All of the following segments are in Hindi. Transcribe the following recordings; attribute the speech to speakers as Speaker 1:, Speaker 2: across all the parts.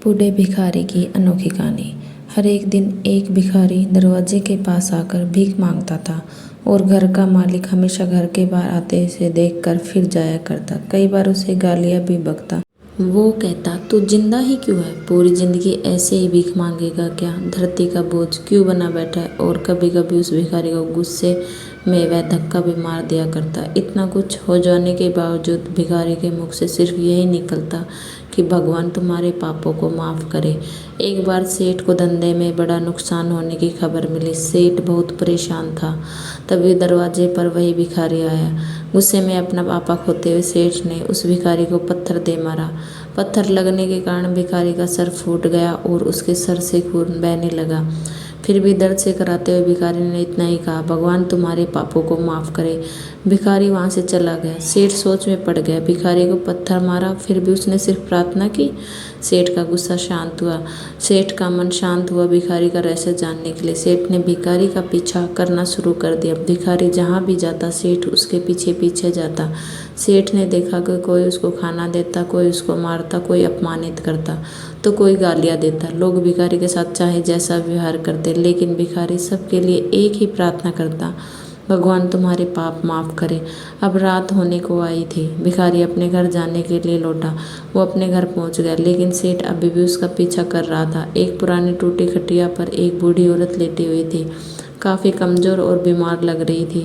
Speaker 1: बूढ़े भिखारी की अनोखी कहानी। हर एक दिन एक भिखारी दरवाजे के पास आकर भीख मांगता था और घर का मालिक हमेशा घर के बाहर आते उसे देखकर फिर जाया करता। कई बार उसे गालियां भी बकता। वो कहता, तू जिंदा ही क्यों है? पूरी जिंदगी ऐसे ही भीख मांगेगा क्या? धरती का बोझ क्यों बना बैठा है? और कभी कभी उस भिखारी को गुस्से में वह धक्का भी मार दिया करता। इतना कुछ हो जाने के बावजूद भिखारी के मुख से सिर्फ यही निकलता कि भगवान तुम्हारे पापों को माफ़ करे। एक बार सेठ को धंधे में बड़ा नुकसान होने की खबर मिली। सेठ बहुत परेशान था। तभी दरवाजे पर वही भिखारी आया। गुस्से में अपना आपा खोते हुए सेठ ने उस भिखारी को पत्थर दे मारा। पत्थर लगने के कारण भिखारी का सर फूट गया और उसके सर से खून बहने लगा। फिर भी दर्द से कराते हुए भिखारी ने इतना ही कहा, भगवान तुम्हारे पापों को माफ़ करे। भिखारी वहाँ से चला गया। सेठ सोच में पड़ गया। भिखारी को पत्थर मारा, फिर भी उसने सिर्फ प्रार्थना की। सेठ का गुस्सा शांत हुआ। सेठ का मन शांत हुआ भिखारी का रहस्य जानने के लिए। सेठ ने भिखारी का पीछा करना शुरू कर दिया। भिखारी जहाँ भी जाता सेठ उसके पीछे पीछे जाता। सेठ ने देखा कि कोई उसको खाना देता, कोई उसको मारता, कोई अपमानित करता तो कोई गालियाँ देता। लोग भिखारी के साथ चाहे जैसा व्यवहार करते, लेकिन भिखारी सबके लिए एक ही प्रार्थना करता, भगवान तुम्हारे पाप माफ़ करे। अब रात होने को आई थी। भिखारी अपने घर जाने के लिए लौटा। वो अपने घर पहुंच गया, लेकिन सेठ अभी भी उसका पीछा कर रहा था। एक पुरानी टूटी खटिया पर एक बूढ़ी औरत लेटी हुई थी। काफ़ी कमज़ोर और बीमार लग रही थी।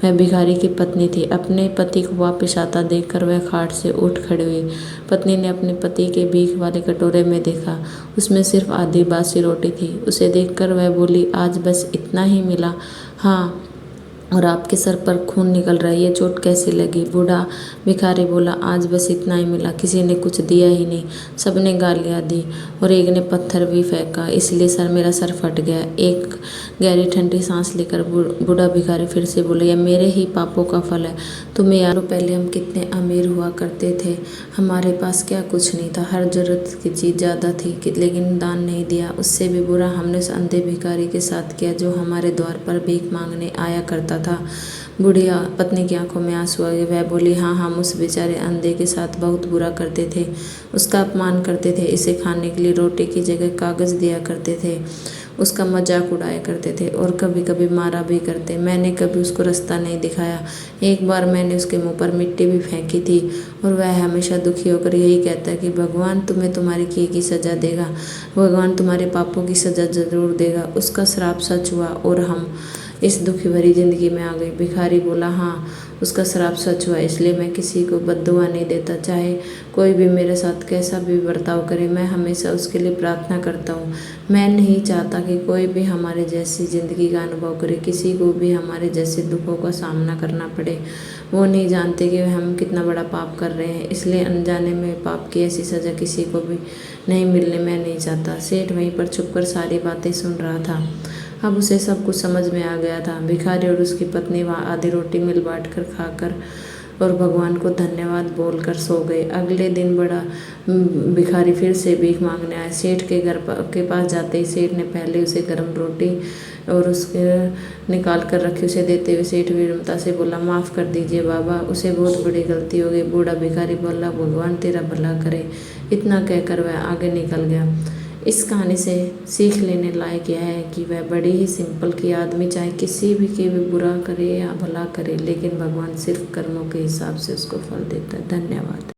Speaker 1: वह भिखारी की पत्नी थी। अपने पति को वापस आता देखकर वह खाट से उठ खड़ी हुई। पत्नी ने अपने पति के भीख वाले कटोरे में देखा। उसमें सिर्फ आधी बासी रोटी थी। उसे देखकर वह बोली, आज बस इतना ही मिला? हाँ, और आपके सर पर खून निकल रहा है, ये चोट कैसी लगी? बूढ़ा भिखारी बोला, आज बस इतना ही मिला, किसी ने कुछ दिया ही नहीं। सबने गालियाँ दी और एक ने पत्थर भी फेंका, इसलिए मेरा सर फट गया। एक गहरी ठंडी सांस लेकर बूढ़ा भिखारी फिर से बोला, यह मेरे ही पापों का फल है। तुम्हें यारो, पहले हम कितने अमीर हुआ करते थे, हमारे पास क्या कुछ नहीं था, हर जरूरत की चीज़ ज़्यादा थी लेकिन दान नहीं दिया। उससे भी बुरा हमने उस अंधे भिखारी के साथ किया जो हमारे द्वार पर भीख मांगने आया करता था। बूढ़ी पत्नी की आंखों में आंसू आ गए। वह बोली, हाँ, हम उस बेचारे अंधे के साथ बहुत बुरा करते थे, उसका अपमान करते थे, इसे खाने के लिए रोटी की जगह कागज़ दिया करते थे, उसका मजाक उड़ाया करते थे और कभी कभी मारा भी करते। मैंने कभी उसको रास्ता नहीं दिखाया। एक बार मैंने उसके मुंह पर मिट्टी भी फेंकी थी और वह हमेशा दुखी होकर यही कहता कि भगवान तुम्हें तुम्हारी किए की सज़ा देगा, भगवान तुम्हारे पापों की सज़ा ज़रूर देगा। उसका श्राप सच हुआ और हम इस दुखी भरी जिंदगी में आ गई। भिखारी बोला, हाँ, उसका श्राप सच हुआ, इसलिए मैं किसी को बद्दुआ नहीं देता। चाहे कोई भी मेरे साथ कैसा भी बर्ताव करे, मैं हमेशा उसके लिए प्रार्थना करता हूँ। मैं नहीं चाहता कि कोई भी हमारे जैसी ज़िंदगी का अनुभव करे, किसी को भी हमारे जैसे दुखों का सामना करना पड़े। वो नहीं जानते कि हम कितना बड़ा पाप कर रहे हैं, इसलिए अनजाने में पाप की ऐसी सज़ा किसी को भी नहीं मिलने मैं नहीं चाहता। सेठ वहीं पर छुपकर सारी बातें सुन रहा था। अब उसे सब कुछ समझ में आ गया था। भिखारी और उसकी पत्नी वहाँ आधी रोटी मिल बांट कर खाकर और भगवान को धन्यवाद बोलकर सो गए। अगले दिन बड़ा भिखारी फिर से भीख मांगने आया। सेठ के घर के पास जाते ही सेठ ने पहले उसे गर्म रोटी और उसके निकाल कर रखी, उसे देते हुए सेठ विनम्रता से बोला, माफ़ कर दीजिए बाबा, उसे बहुत बड़ी गलती हो गई। बूढ़ा भिखारी बोला, भगवान तेरा भला करे। इतना कहकर वह आगे निकल गया। इस कहानी से सीख लेने लायक यह है कि वह बड़ी ही सिंपल कि आदमी चाहे किसी भी के भी बुरा करे या भला करे, लेकिन भगवान सिर्फ कर्मों के हिसाब से उसको फल देता है। धन्यवाद।